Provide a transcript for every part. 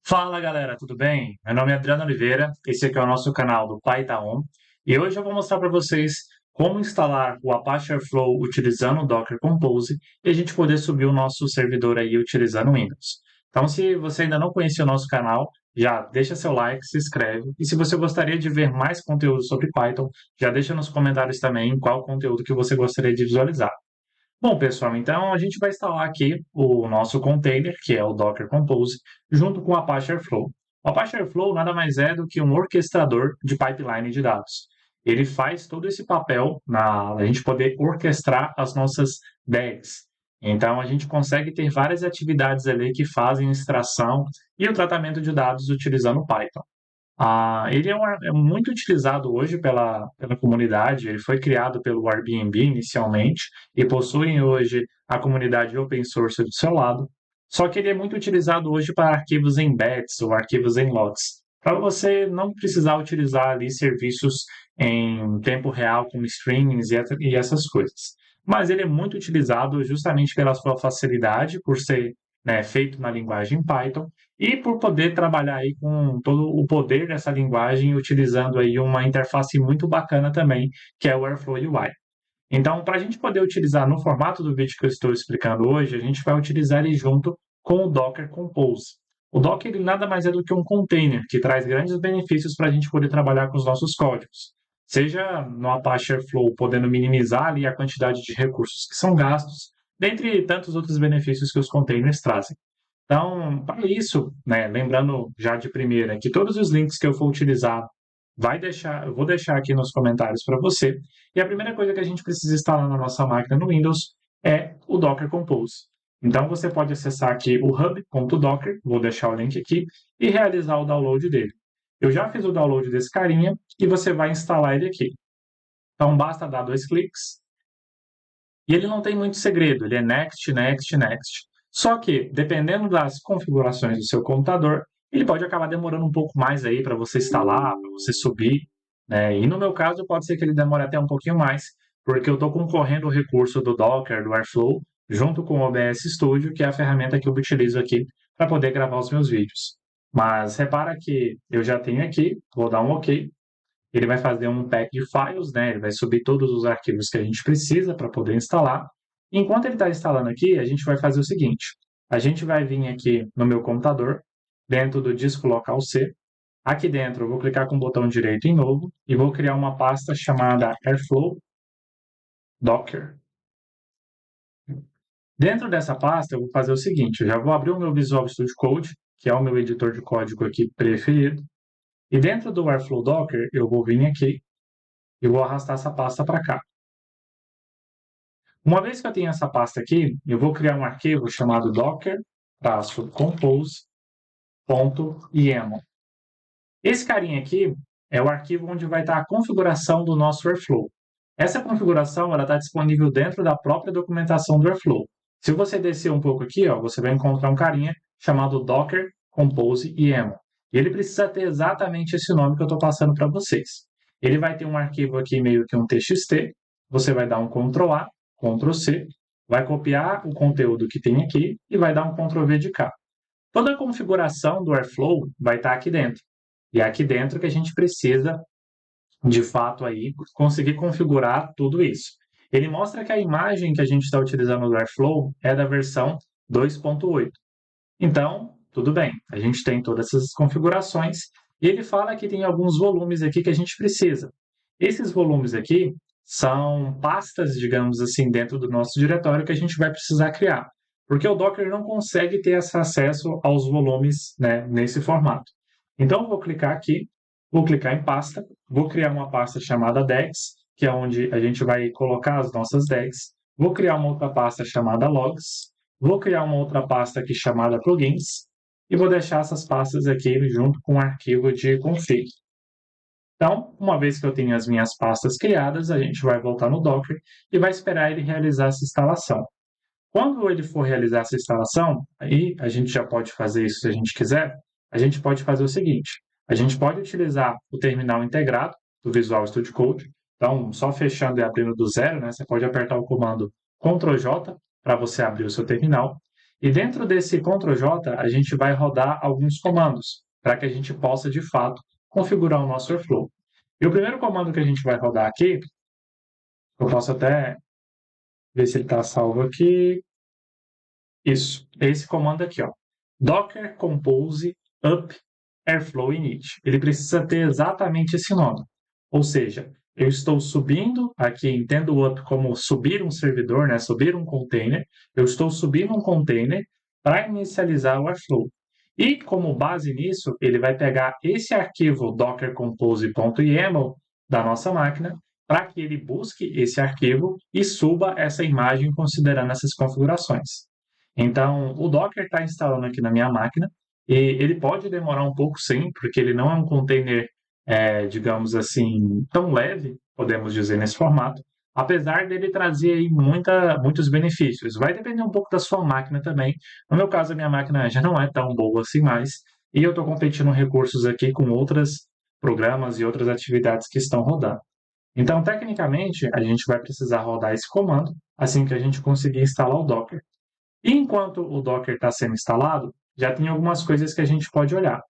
Fala galera, tudo bem? Meu nome é Adriano Oliveira, esse aqui é o nosso canal do Python e hoje eu vou mostrar para vocês como instalar o Apache Airflow utilizando o Docker Compose e a gente poder subir o nosso servidor aí utilizando o Windows. Então, se você ainda não conhecia o nosso canal, já deixa seu like, se inscreve e se você gostaria de ver mais conteúdo sobre Python, já deixa nos comentários também qual conteúdo que você gostaria de visualizar. Bom, pessoal, então a gente vai instalar aqui o nosso container, que é o Docker Compose, junto com o Apache Airflow. O Apache Airflow nada mais é do que um orquestrador de pipeline de dados. Ele faz todo esse papel na a gente poder orquestrar as nossas DAGs. Então a gente consegue ter várias atividades ali que fazem extração e o tratamento de dados utilizando o Python. Ele é muito utilizado hoje pela comunidade. Ele foi criado pelo Airbnb inicialmente e possuem hoje a comunidade open source do seu lado. Só que ele é muito utilizado hoje para arquivos em batch ou arquivos em lots, para você não precisar utilizar ali serviços em tempo real como streamings e essas coisas. Mas ele é muito utilizado justamente pela sua facilidade, por ser, né, feito na linguagem Python e por poder trabalhar aí com todo o poder dessa linguagem, utilizando aí uma interface muito bacana também, que é o Airflow UI. Então, para a gente poder utilizar no formato do vídeo que eu estou explicando hoje, a gente vai utilizar ele junto com o Docker Compose. O Docker ele nada mais é do que um container que traz grandes benefícios para a gente poder trabalhar com os nossos códigos. Seja no Apache Airflow, podendo minimizar ali a quantidade de recursos que são gastos, dentre tantos outros benefícios que os containers trazem. Então, para isso, né, lembrando já de primeira que todos os links que eu for utilizar, eu vou deixar aqui nos comentários para você. E a primeira coisa que a gente precisa instalar na nossa máquina no Windows é o Docker Compose. Então, você pode acessar aqui o hub.docker, vou deixar o link aqui, e realizar o download dele. Eu já fiz o download desse carinha e você vai instalar ele aqui. Então, basta dar 2 cliques e ele não tem muito segredo, ele é next, next, next. Só que, dependendo das configurações do seu computador, ele pode acabar demorando um pouco mais aí para você instalar, para você subir, né? E no meu caso, pode ser que ele demore até um pouquinho mais, porque eu estou concorrendo o recurso do Docker, do Airflow, junto com o OBS Studio, que é a ferramenta que eu utilizo aqui para poder gravar os meus vídeos. Mas repara que eu já tenho aqui, vou dar um OK, ele vai fazer um pack de files, né? Ele vai subir todos os arquivos que a gente precisa para poder instalar. Enquanto ele está instalando aqui, a gente vai fazer o seguinte: a gente vai vir aqui no meu computador, dentro do disco local C. Aqui dentro, eu vou clicar com o botão direito em novo e vou criar uma pasta chamada Airflow Docker. Dentro dessa pasta, eu vou fazer o seguinte: eu já vou abrir o meu Visual Studio Code, que é o meu editor de código aqui preferido. E dentro do Airflow Docker, eu vou vir aqui e vou arrastar essa pasta para cá. Uma vez que eu tenho essa pasta aqui, eu vou criar um arquivo chamado docker-compose.yaml. Esse carinha aqui é o arquivo onde vai estar a configuração do nosso Airflow. Essa configuração está disponível dentro da própria documentação do Airflow. Se você descer um pouco aqui, ó, você vai encontrar um carinha chamado Docker Compose YAML. E ele precisa ter exatamente esse nome que eu estou passando para vocês. Ele vai ter um arquivo aqui meio que um TXT. Você vai dar um Ctrl+A, Ctrl+C, vai copiar o conteúdo que tem aqui e vai dar um Ctrl+V de cá. Toda a configuração do Airflow vai estar aqui dentro. E é aqui dentro que a gente precisa, de fato, aí, conseguir configurar tudo isso. Ele mostra que a imagem que a gente está utilizando do Airflow é da versão 2.8. Então, tudo bem, a gente tem todas essas configurações e ele fala que tem alguns volumes aqui que a gente precisa. Esses volumes aqui são pastas, digamos assim, dentro do nosso diretório que a gente vai precisar criar, porque o Docker não consegue ter esse acesso aos volumes, né, nesse formato. Então, eu vou clicar aqui, vou clicar em pasta, vou criar uma pasta chamada DAGs, que é onde a gente vai colocar as nossas DAGs. Vou criar uma outra pasta chamada Logs, vou criar uma outra pasta aqui chamada Plugins, e vou deixar essas pastas aqui junto com o arquivo de config. Então, uma vez que eu tenho as minhas pastas criadas, a gente vai voltar no Docker e vai esperar ele realizar essa instalação. Quando ele for realizar essa instalação, aí a gente já pode fazer isso se a gente quiser, a gente pode fazer o seguinte: a gente pode utilizar o terminal integrado do Visual Studio Code. Então, só fechando e abrindo do zero, né, você pode apertar o comando Ctrl+J para você abrir o seu terminal. E dentro desse Ctrl+J, a gente vai rodar alguns comandos para que a gente possa, de fato, configurar o nosso Airflow. E o primeiro comando que a gente vai rodar aqui, eu posso até ver se ele está salvo aqui. Isso, esse comando aqui, ó. Docker Compose Up Airflow Init. Ele precisa ter exatamente esse nome. Ou seja, eu estou subindo, aqui entendo o up como subir um servidor, né? Subir um container. Eu estou subindo um container para inicializar o Airflow. E como base nisso, ele vai pegar esse arquivo dockercompose.yaml da nossa máquina para que ele busque esse arquivo e suba essa imagem considerando essas configurações. Então, o Docker está instalando aqui na minha máquina e ele pode demorar um pouco, sim, porque ele não é um container, digamos assim, tão leve, podemos dizer, nesse formato, apesar dele trazer aí muitos benefícios. Vai depender um pouco da sua máquina também. No meu caso, a minha máquina já não é tão boa assim mais, e eu estou competindo recursos aqui com outros programas e outras atividades que estão rodando. Então, tecnicamente, a gente vai precisar rodar esse comando assim que a gente conseguir instalar o Docker. E enquanto o Docker está sendo instalado, já tem algumas coisas que a gente pode olhar.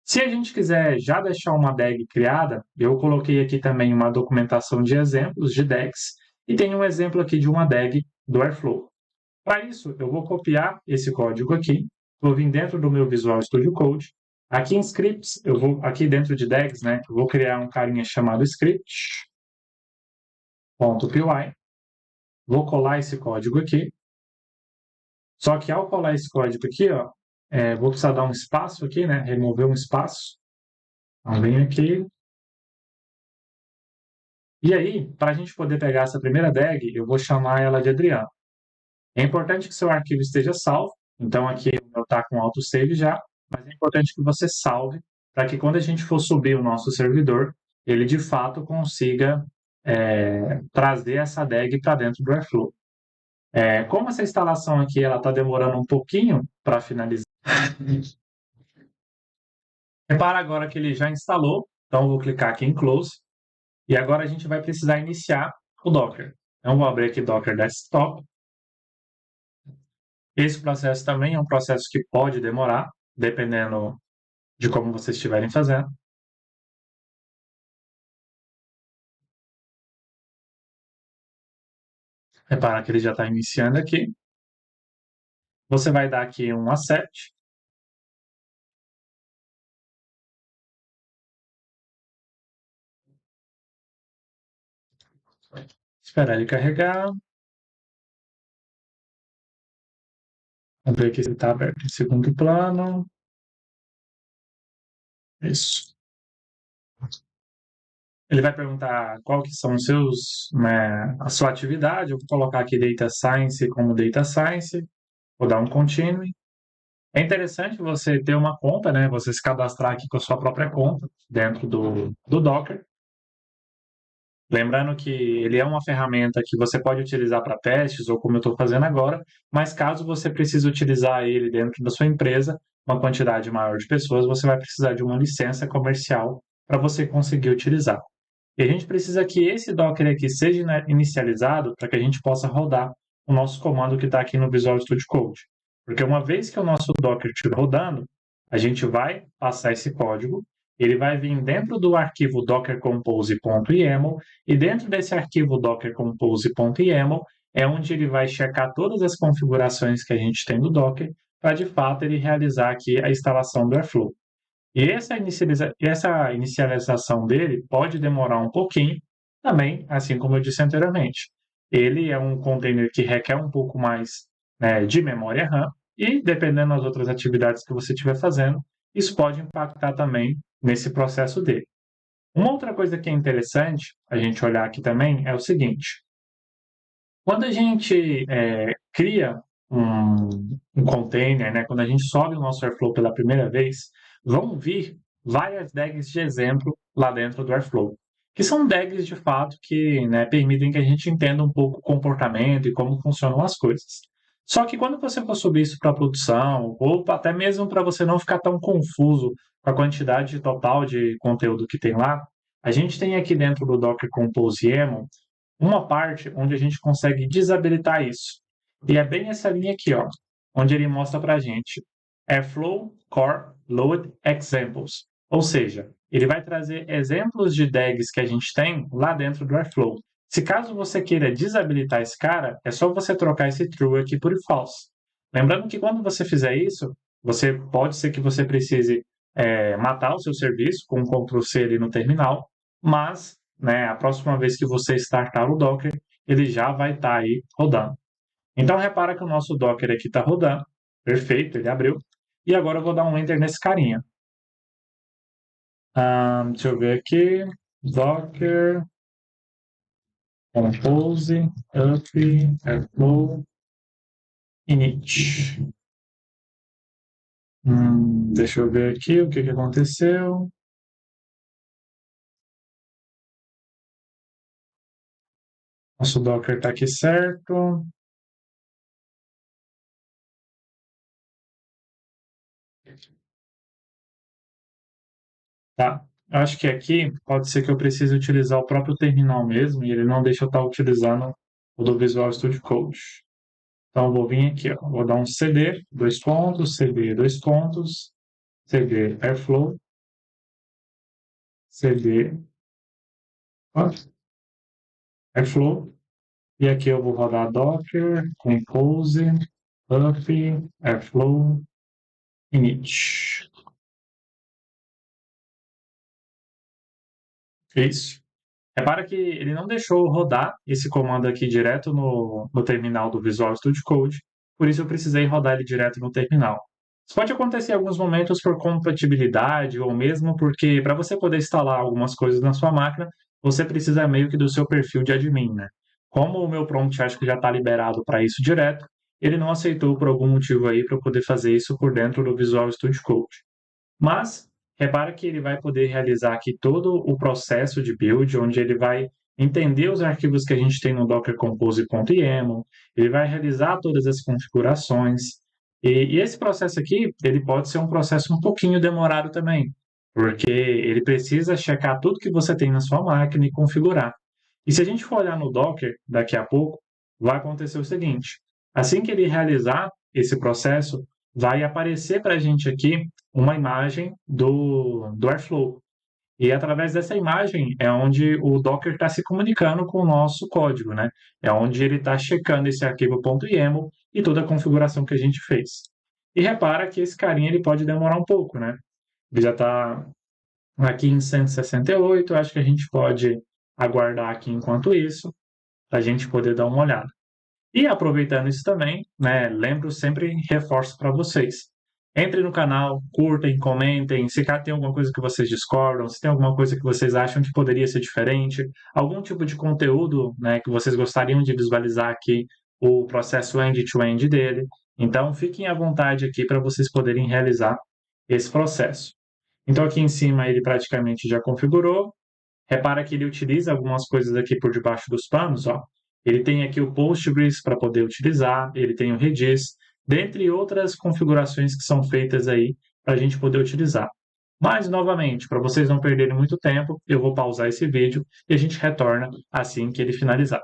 Se a gente quiser já deixar uma DAG criada, eu coloquei aqui também uma documentação de exemplos de DAGs e tem um exemplo aqui de uma DAG do Airflow. Para isso, eu vou copiar esse código aqui, vou vir dentro do meu Visual Studio Code. Aqui em scripts, aqui dentro de DAGs, né, eu vou criar um carinha chamado script.py. Vou colar esse código aqui. Só que ao colar esse código aqui, ó, vou precisar dar um espaço aqui, né? Remover um espaço. Então, vem aqui. E aí, para a gente poder pegar essa primeira DAG, eu vou chamar ela de Adriano. É importante que seu arquivo esteja salvo. Então, aqui o meu está com autosave já. Mas é importante que você salve para que quando a gente for subir o nosso servidor, ele de fato consiga trazer essa DAG para dentro do Airflow. Como essa instalação aqui está demorando um pouquinho para finalizar, repara agora que ele já instalou, então eu vou clicar aqui em Close, e agora a gente vai precisar iniciar o Docker. Então vou abrir aqui Docker Desktop. Esse processo também é um processo que pode demorar, dependendo de como vocês estiverem fazendo. Repara que ele já está iniciando aqui. Você vai dar aqui um accept. Esperar ele carregar. Vamos ver aqui se ele está aberto em segundo plano. Isso. Ele vai perguntar qual que são os seus, né, a sua atividade. Eu vou colocar aqui Data Science como Data Science. Vou dar um Continue. É interessante você ter uma conta, né? Você se cadastrar aqui com a sua própria conta dentro do Docker. Lembrando que ele é uma ferramenta que você pode utilizar para testes, ou como eu estou fazendo agora, mas caso você precise utilizar ele dentro da sua empresa, uma quantidade maior de pessoas, você vai precisar de uma licença comercial para você conseguir utilizar. E a gente precisa que esse Docker aqui seja inicializado para que a gente possa rodar o nosso comando que está aqui no Visual Studio Code. Porque uma vez que o nosso Docker estiver rodando, a gente vai passar esse código, ele vai vir dentro do arquivo dockercompose.yaml e dentro desse arquivo dockercompose.yaml é onde ele vai checar todas as configurações que a gente tem do Docker para, de fato, ele realizar aqui a instalação do Airflow. E essa inicialização dele pode demorar um pouquinho, também, assim como eu disse anteriormente. Ele é um container que requer um pouco mais, né, de memória RAM e, dependendo das outras atividades que você estiver fazendo, isso pode impactar também nesse processo dele. Uma outra coisa que é interessante a gente olhar aqui também é o seguinte: quando a gente cria um container, né, quando a gente sobe o nosso Airflow pela primeira vez, vão vir várias DAGs de exemplo lá dentro do Airflow, que são DAGs de fato que, né, permitem que a gente entenda um pouco o comportamento e como funcionam as coisas. Só que quando você for subir isso para produção, ou até mesmo para você não ficar tão confuso com a quantidade total de conteúdo que tem lá, a gente tem aqui dentro do Docker Compose YAML uma parte onde a gente consegue desabilitar isso. E é bem essa linha aqui, ó, onde ele mostra para a gente Airflow Core Load Examples. Ou seja, ele vai trazer exemplos de DAGs que a gente tem lá dentro do Airflow. Se caso você queira desabilitar esse cara, é só você trocar esse true aqui por false. Lembrando que quando você fizer isso, você pode ser que você precise matar o seu serviço com um Ctrl+C ali no terminal, mas né, a próxima vez que você startar o Docker, ele já vai estar aí rodando. Então, repara que o nosso Docker aqui está rodando. Perfeito, ele abriu. E agora eu vou dar um Enter nesse carinha. Deixa eu ver aqui. Docker, Compose, Up, Airflow, Init. Deixa eu ver aqui o que aconteceu. Nosso Docker está aqui certo. Tá. Eu acho que aqui pode ser que eu precise utilizar o próprio terminal mesmo e ele não deixa eu estar utilizando o do Visual Studio Code. Então, eu vou vir aqui, ó, vou dar um cd, dois pontos, cd, dois pontos, cd airflow, cd ó, airflow, e aqui eu vou rodar docker, compose, up, airflow, init. Isso. Repara que ele não deixou rodar esse comando aqui direto no terminal do Visual Studio Code, por isso eu precisei rodar ele direto no terminal. Isso pode acontecer em alguns momentos por compatibilidade ou mesmo porque para você poder instalar algumas coisas na sua máquina, você precisa meio que do seu perfil de admin, né? Como o meu prompt acho que já está liberado para isso direto, ele não aceitou por algum motivo aí para eu poder fazer isso por dentro do Visual Studio Code. Mas repara que ele vai poder realizar aqui todo o processo de build, onde ele vai entender os arquivos que a gente tem no Docker Compose.yaml, ele vai realizar todas as configurações. E esse processo aqui, ele pode ser um processo um pouquinho demorado também, porque ele precisa checar tudo que você tem na sua máquina e configurar. E se a gente for olhar no Docker daqui a pouco, vai acontecer o seguinte: assim que ele realizar esse processo, vai aparecer para a gente aqui uma imagem do Airflow. E através dessa imagem é onde o Docker está se comunicando com o nosso código, né? É onde ele está checando esse arquivo .yaml e toda a configuração que a gente fez. E repara que esse carinha ele pode demorar um pouco, né? Ele já está aqui em 168, acho que a gente pode aguardar aqui enquanto isso, para a gente poder dar uma olhada. E aproveitando isso também, né, lembro sempre e reforço para vocês. Entrem no canal, curtem, comentem, se tem alguma coisa que vocês discordam, se tem alguma coisa que vocês acham que poderia ser diferente, algum tipo de conteúdo, né, que vocês gostariam de visualizar aqui, o processo end-to-end dele. Então, fiquem à vontade aqui para vocês poderem realizar esse processo. Então, aqui em cima ele praticamente já configurou. Repara que ele utiliza algumas coisas aqui por debaixo dos panos, ó. Ele tem aqui o Postgres para poder utilizar, ele tem o Redis, dentre outras configurações que são feitas aí para a gente poder utilizar. Mas, novamente, para vocês não perderem muito tempo, eu vou pausar esse vídeo e a gente retorna assim que ele finalizar.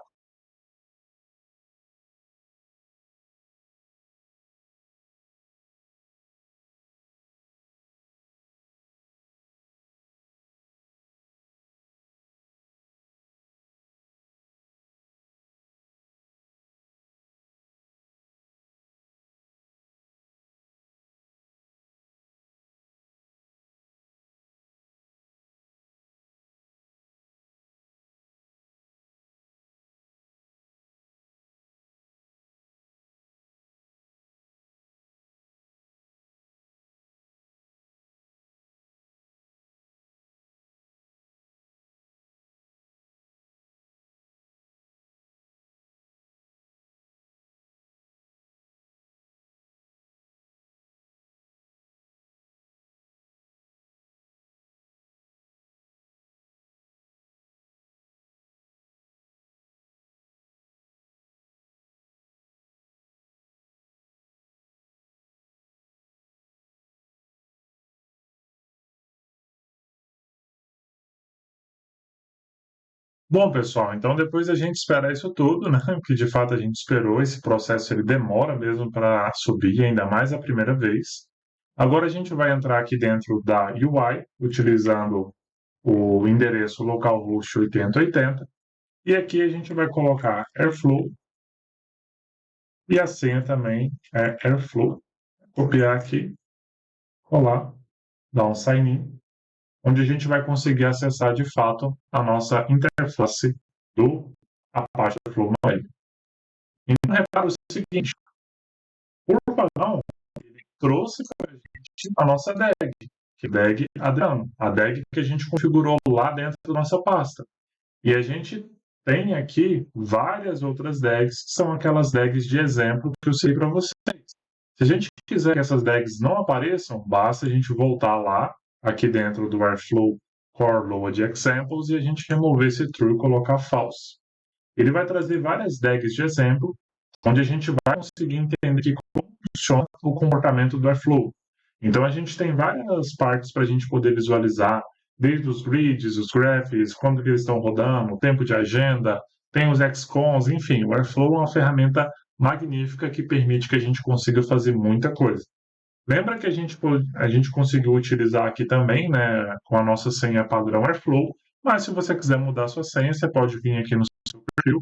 Bom, pessoal, então depois da gente esperar isso tudo, né, que de fato a gente esperou, esse processo ele demora mesmo para subir, ainda mais a primeira vez. Agora a gente vai entrar aqui dentro da UI, utilizando o endereço localhost 8080, e aqui a gente vai colocar Airflow e a senha também é Airflow. Copiar aqui, colar, dar um sign in, onde a gente vai conseguir acessar de fato a nossa interface do Apache Airflow na web. Então, repara o seguinte, por padrão, ele trouxe para a gente a nossa DAG, que é DAG Adriano, a DAG que a gente configurou lá dentro da nossa pasta. E a gente tem aqui várias outras DAGs, que são aquelas DAGs de exemplo que eu sei para vocês. Se a gente quiser que essas DAGs não apareçam, basta a gente voltar lá, aqui dentro do Airflow Core Load Examples, e a gente remover esse true e colocar false. Ele vai trazer várias DAGs de exemplo, onde a gente vai conseguir entender aqui como funciona o comportamento do Airflow. Então a gente tem várias partes para a gente poder visualizar, desde os grids, os graphs, quando que eles estão rodando, o tempo de agenda, tem os XCons, enfim, o Airflow é uma ferramenta magnífica que permite que a gente consiga fazer muita coisa. Lembra que a gente conseguiu utilizar aqui também, né, com a nossa senha padrão Airflow, mas se você quiser mudar a sua senha, você pode vir aqui no seu perfil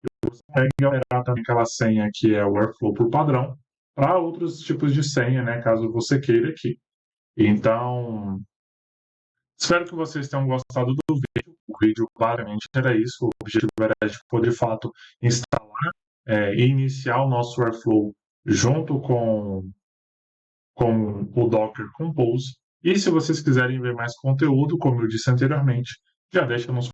e você consegue alterar também aquela senha que é o Airflow por padrão para outros tipos de senha, né, caso você queira aqui. Então, espero que vocês tenham gostado do vídeo. O vídeo claramente era isso. O objetivo era de poder, de fato, instalar e iniciar o nosso Airflow junto com o Docker Compose. E se vocês quiserem ver mais conteúdo, como eu disse anteriormente, já deixa nos